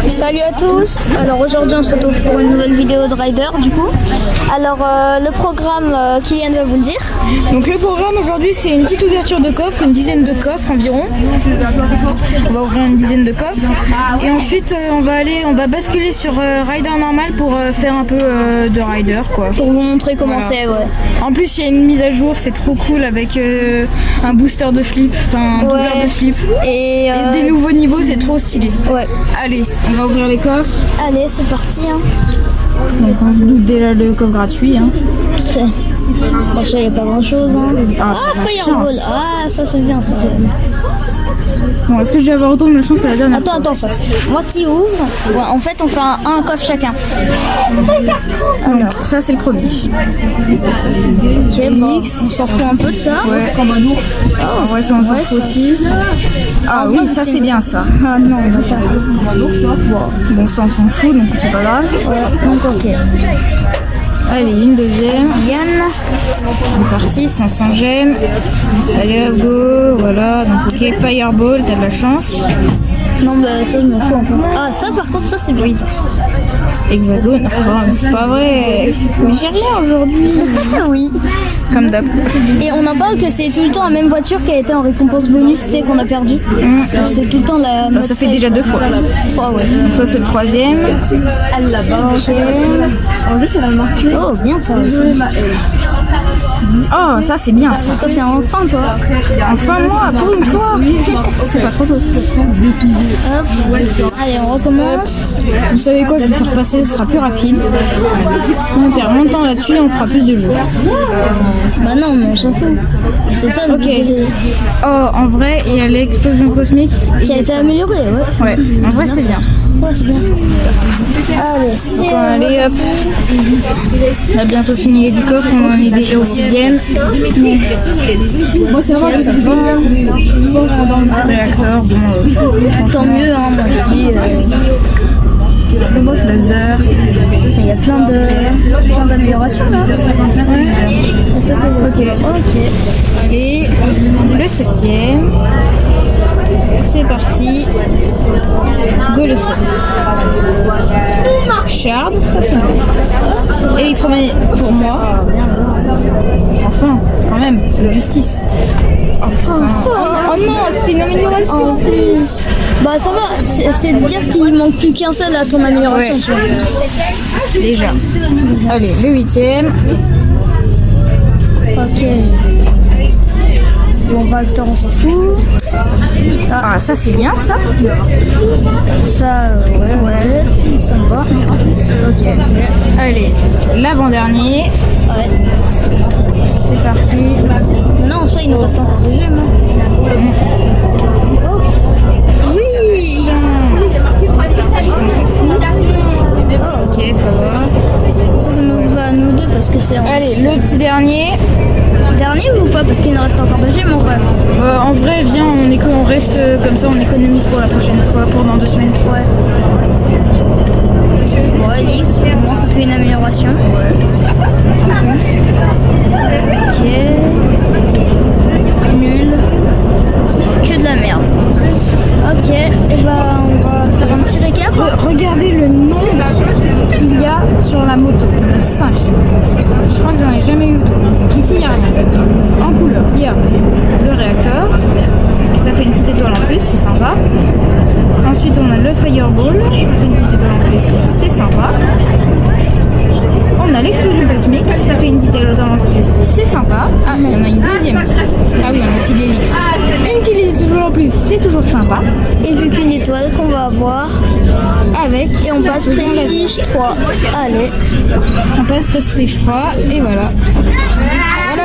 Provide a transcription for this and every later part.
Salut à tous. Alors aujourd'hui on se retrouve pour une nouvelle vidéo de Rider du coup. Alors le programme, Kylian va vous le dire. Donc le programme aujourd'hui c'est une petite ouverture de coffre, une dizaine de coffres environ. On va ouvrir une dizaine de coffres et ensuite on va basculer sur Rider normal pour faire un peu de Rider quoi. Pour vous montrer comment c'est, ouais. En plus il y a une mise à jour, c'est trop cool avec un booster de flip, enfin un doubleur de flip. Et des nouveaux niveaux, c'est trop stylé. Ouais. Allez, on va ouvrir les coffres. Allez, c'est parti. Hein. Donc on vous doute déjà le coffre gratuit. Hein. Bon, ça, il n'y a pas grand chose. Hein. Fireball. Ah, ça c'est bien ça. Bon, est-ce que je vais avoir autant de chance que la dernière fois? Attends, ça c'est moi qui ouvre. Ouais, en fait, on fait un coffre chacun. Alors, ça c'est le premier. Ok, bon, on s'en fout un peu de ça. Ouais, oh, ouais ça on s'en fout aussi. Ah oui, ça c'est bien ça. Ah non, d'accord. Bon, ça on s'en fout donc c'est pas grave. Ouais, donc ok. Allez, une deuxième. Yann. C'est parti, 500 gemmes. Allez, hop, go. Voilà, donc ok, Fireball, t'as de la chance. Non, bah ça je m'en fous un peu. Ah, ça par contre, ça c'est bien. Hexagone, oh, mais c'est pas vrai. Mais j'ai rien aujourd'hui. Oui. Comme d'hab. Et on en parle que c'est tout le temps la même voiture qui a été en récompense bonus, tu sais, qu'on a perdu. C'était tout le temps la même. Ça fait déjà 2 fois. 3, ouais. Donc ça c'est le troisième. Elle là-bas. Ok. En juste, elle a marqué. Oh, bien ça aussi. Oh, ça c'est bien ça. Ça c'est enfin toi. Enfin moi, pour une fois. C'est pas trop tôt. Hop. Allez, on recommence. Vous savez quoi, je vais faire passer, ce sera plus rapide. On perd moins de temps là-dessus et on fera plus de jeux. Bah non, mais on s'en fout. C'est ça. Ok. Oh, en vrai, il y a l'explosion cosmique. Qui a été améliorée, ouais. Ouais, en vrai c'est bien. Ouais, c'est bien. Allez, c'est allez hop. On a bientôt fini les 10 coffres, on en est déjà au 6ème. Bon, c'est vrai que ça va. Réacteur, bon. Tant mieux, hein, moi je dis. Laser. Il y a plein d'améliorations là. Ouais. Et ça c'est bon. Ok. Allez, le 7ème. C'est parti. Go le 7. Shard, ça c'est bien. Électromagnétique pour moi. Enfin, quand même, justice. Oh putain. Oh non, c'était une amélioration. En plus. Bah ça va, c'est de dire qu'il manque plus qu'un seul à ton amélioration. Ouais. Tu vois. Déjà. Allez, le 8ème. Ok. Bon, réacteur, on s'en fout. Ah, ça c'est bien ça. Ça, ouais, ça me va. Ok. Allez, l'avant-dernier. Ouais. C'est parti. Non, ça, il nous reste encore 2 gemmes. Oh. Oui. Oh, ok, ça va. Ça nous va à nous deux parce que c'est Allez, le petit dernier. Dernier ou pas? Parce qu'il nous reste encore 2 gemmes en vrai. En vrai, viens, on reste comme ça, on économise pour la prochaine fois, pour dans 2 semaines. Ouais. Bon, Alix, au moins ça fait une amélioration. Ok. Nul. Que de la merde. Ok, et bah on va faire un petit récap. Regardez le nombre qu'il y a sur la moto. Il y en a 5. Je crois que j'en ai jamais eu autant. Donc ici, il n'y a rien. En couleur, il y a le réacteur. Ça fait une petite étoile en plus, c'est sympa. Ensuite, on a le Fireball. Ça fait une petite étoile en plus, c'est sympa. On a l'explosion cosmique, ça fait une petite étoile en plus, c'est sympa. Ah, il y en a une deuxième. Ah oui, on a aussi l'hélice. Une petite étoile en plus, c'est toujours sympa. Et vu qu'une étoile qu'on va avoir avec. Et on passe Prestige 3. Allez. On passe Prestige 3 et voilà.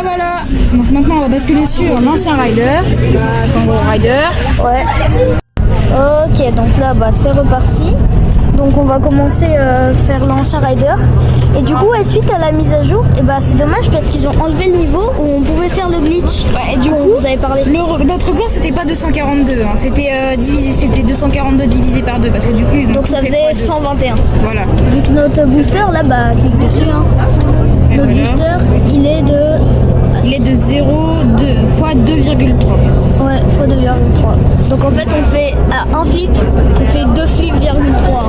Voilà. Donc maintenant on va basculer sur l'ancien Rider. Kangaroo Rider. Ouais. Ok, donc là bah c'est reparti. Donc on va commencer faire l'ancien Rider. Et du coup suite à la mise à jour, et bah c'est dommage parce qu'ils ont enlevé le niveau où on pouvait faire le glitch. Ouais, et du coup vous avez parlé. Notre record c'était pas 242, hein, c'était divisé, c'était 242 divisé par 2 parce que du coup ils ont donc ça faisait 121. Voilà. Vu que notre booster là bah clique dessus hein. Notre booster il est de 0 fois 2,3. Ouais, fois 2,3. Donc en fait on fait à un flip, on fait 2 flips,3.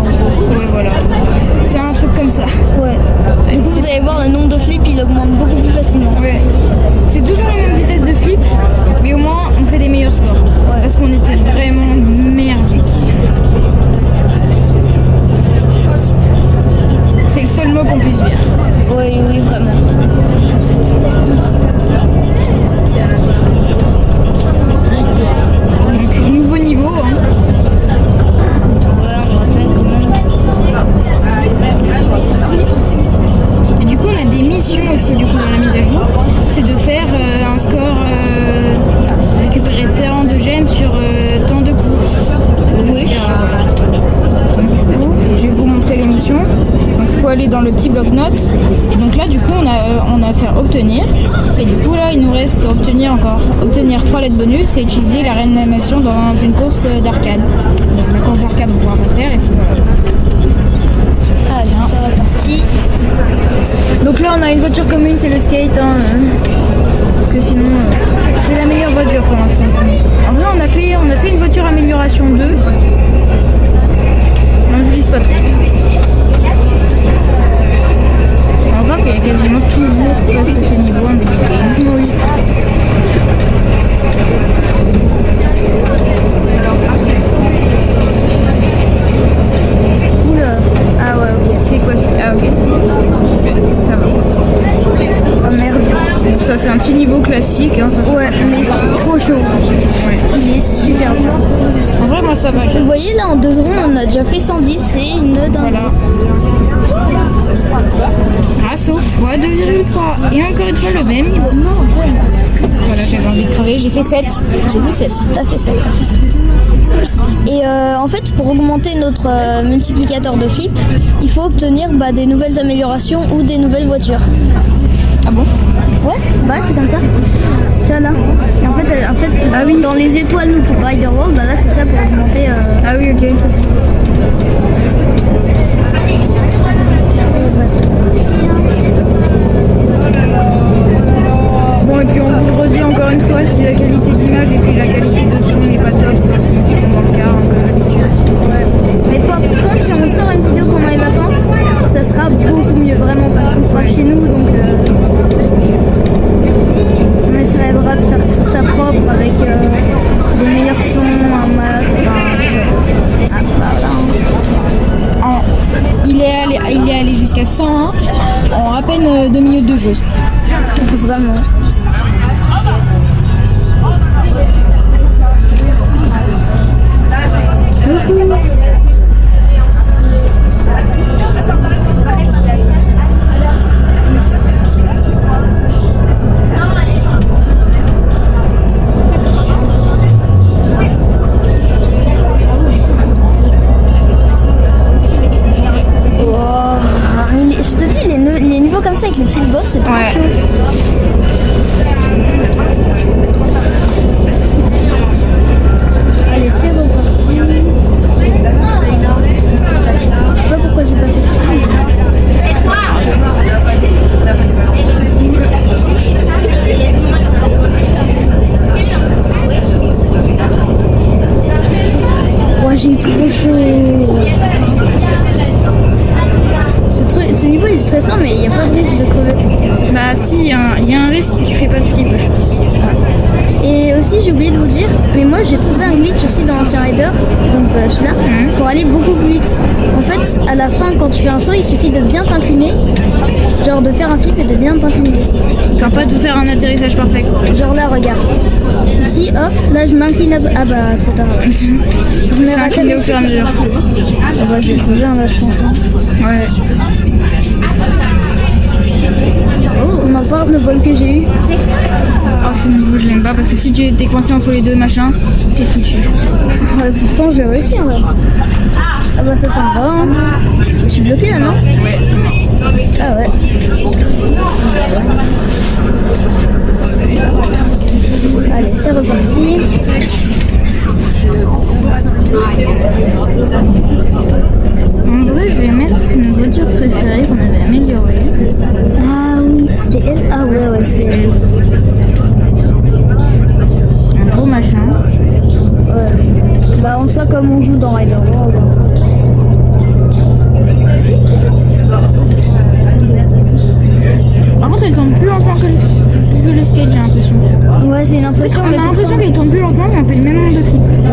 qu'on était vraiment merdique. C'est le seul mot qu'on puisse dire. Oui, oui, vraiment. Donc, nouveau niveau. Hein. Et du coup, on a des missions aussi du coup dans la mise à jour. C'est de faire un score, récupérer tant de gemmes sur tant de courses. Oui. Donc, du coup, je vais vous montrer les missions. Donc, il faut aller dans le petit bloc-notes. Et donc là, du coup, on a à faire obtenir. Et du coup, là, il nous reste obtenir 3 lettres bonus et utiliser la réanimation dans une course d'arcade. Donc la course d'arcade, on pourra pas faire. Et puis voilà. Allez, c'est reparti. Donc là, on a une voiture commune, c'est le skate. Hein, parce que sinon, c'est la meilleure voiture pour l'instant. En vrai, on a fait une voiture amélioration 2. On n'utilise pas trop. On va voir qu'il y a quasiment toujours presque ces niveaux en début de game. Oui. Oula. Ah ouais, ok. C'est quoi ce... Ah ok. Ça va. Oh merde. Ça c'est un petit niveau classique. Hein, ça, Ouais, mais trop chaud. Ouais. Il est super dur. En vrai, moi ça va. Vous voyez là, en 2 secondes, on a déjà fait 110. C'est une dingue. Voilà. Ah, sauf fois 2,3. Et encore une fois le même niveau. Voilà, j'avais envie de crever. J'ai fait 7. J'ai fait 7. T'as fait 7. Et en fait, pour augmenter notre multiplicateur de flip, il faut obtenir des nouvelles améliorations ou des nouvelles voitures. Ah bon? Ouais, bah c'est comme ça. Tu vois là. Et en fait, Ah oui. Dans les étoiles, nous pour Rider World, là c'est ça pour augmenter. Ah oui, ok. Ça. Et c'est parti. Bon, et puis on vous redit encore une fois, si la qualité d'image et puis la qualité de son n'est pas top, c'est parce qu'on est dans le car, comme d'habitude. Mais par contre, si on sort une vidéo pendant les vacances, ça sera beaucoup mieux, vraiment, parce qu'on sera chez nous, donc on essaiera de faire tout ça propre avec des meilleurs sons, un Mac, enfin tout ça. Ah, voilà. Il est allé jusqu'à 101 en à peine 2 minutes de jeu. Vraiment. Je te dis, les niveaux comme ça avec les petites bosses, c'est trop Ouais. cool. Allez, c'est reparti. Je sais pas pourquoi j'ai pas fait ça. Ouais, j'ai eu trop chaud. Ce niveau il est stressant, mais il n'y a pas de risque de crever. Bah si, il y a un risque si tu fais pas de flip, je pense. Et aussi, j'ai oublié de vous dire, mais moi j'ai trouvé un glitch aussi dans l'ancien Rider, donc celui-là, pour aller beaucoup plus vite. En fait, à la fin, quand tu fais un saut, il suffit de bien t'incliner, genre de faire un flip et de bien t'incliner. Enfin, pas de faire un atterrissage parfait, quoi. Genre là, regarde. Ici, hop, là je m'incline. Ah bah, trop tard. C'est incliné au fur et à mesure. Ah bah, j'ai trouvé un là, je pense. Hein. Ouais. On en parle le vol que j'ai eu. Oh, ce niveau, je l'aime pas parce que si tu étais coincé entre les deux machins, t'es foutu. Ouais, pourtant, j'ai réussi en vrai. Ah bah, ça me va. Hein. Je suis bloqué là, non? Ouais. Ah ouais. Allez, c'est reparti. En vrai, je vais mettre une voiture préférée qu'on avait améliorée. Ah oui, c'était elle. Ah ouais, c'est elle. Un gros machin. Ouais. Bah, on soit comme on joue dans Rider World. Par contre, elle tourne plus lentement que le skate, j'ai l'impression. Ouais, c'est une impression. On a l'impression qu'elle tourne plus lentement, mais on fait le même nombre de flips.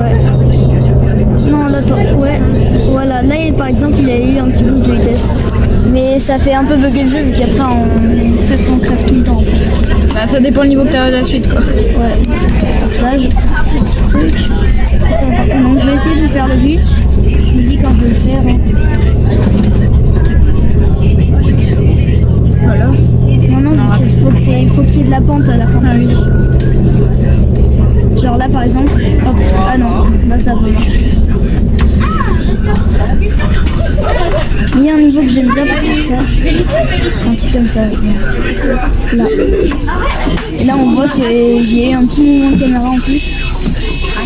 là, ouais, voilà, là par exemple il a eu un petit boost de vitesse. Mais ça fait un peu bugger le jeu vu qu'après on crève tout le temps en fait. Bah ça dépend le niveau que t'as à la suite quoi. Ouais. Là je truc. Ça va partir. Donc je vais essayer de faire le glitch. Je me dis quand je vais le faire. Hein. Voilà. Non, il faut qu'il y ait de la pente à la fin. Ah, oui. Genre là par exemple. Hop. Ah non, là ça va marcher. Il y a un niveau que j'aime bien pour faire ça. C'est un truc comme ça. Là. Et là on voit qu'il y a eu un petit mouvement de caméra en plus.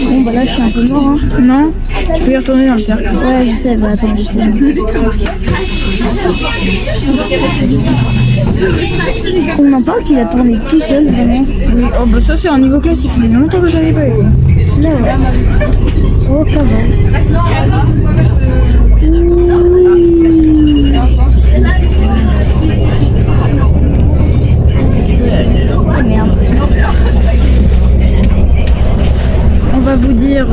Bon bah là je suis un peu mort hein. Non, tu peux y retourner dans le cercle. Ouais je sais, bah attends je sais. On en parle qu'il a tourné tout seul vraiment. Oui. Oh bah ça c'est un niveau classique, ça fait longtemps que j'avais pas eu. Là ouais. Oh pas mal. Oh merde. On va vous dire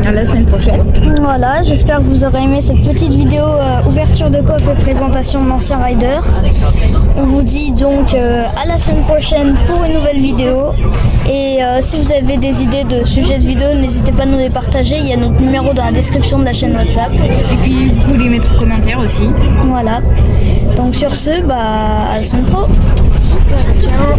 à la semaine prochaine. Voilà, j'espère que vous aurez aimé cette petite vidéo ouverture de coffre et présentation de l'ancien rider. On vous dit donc à la semaine prochaine pour une nouvelle vidéo. Et si vous avez des idées de sujets de vidéo, n'hésitez pas à nous les partager. Il y a notre numéro dans la description de la chaîne WhatsApp. Et puis vous pouvez les mettre en commentaire aussi. Voilà. Donc sur ce, bah à la semaine pro. Ciao.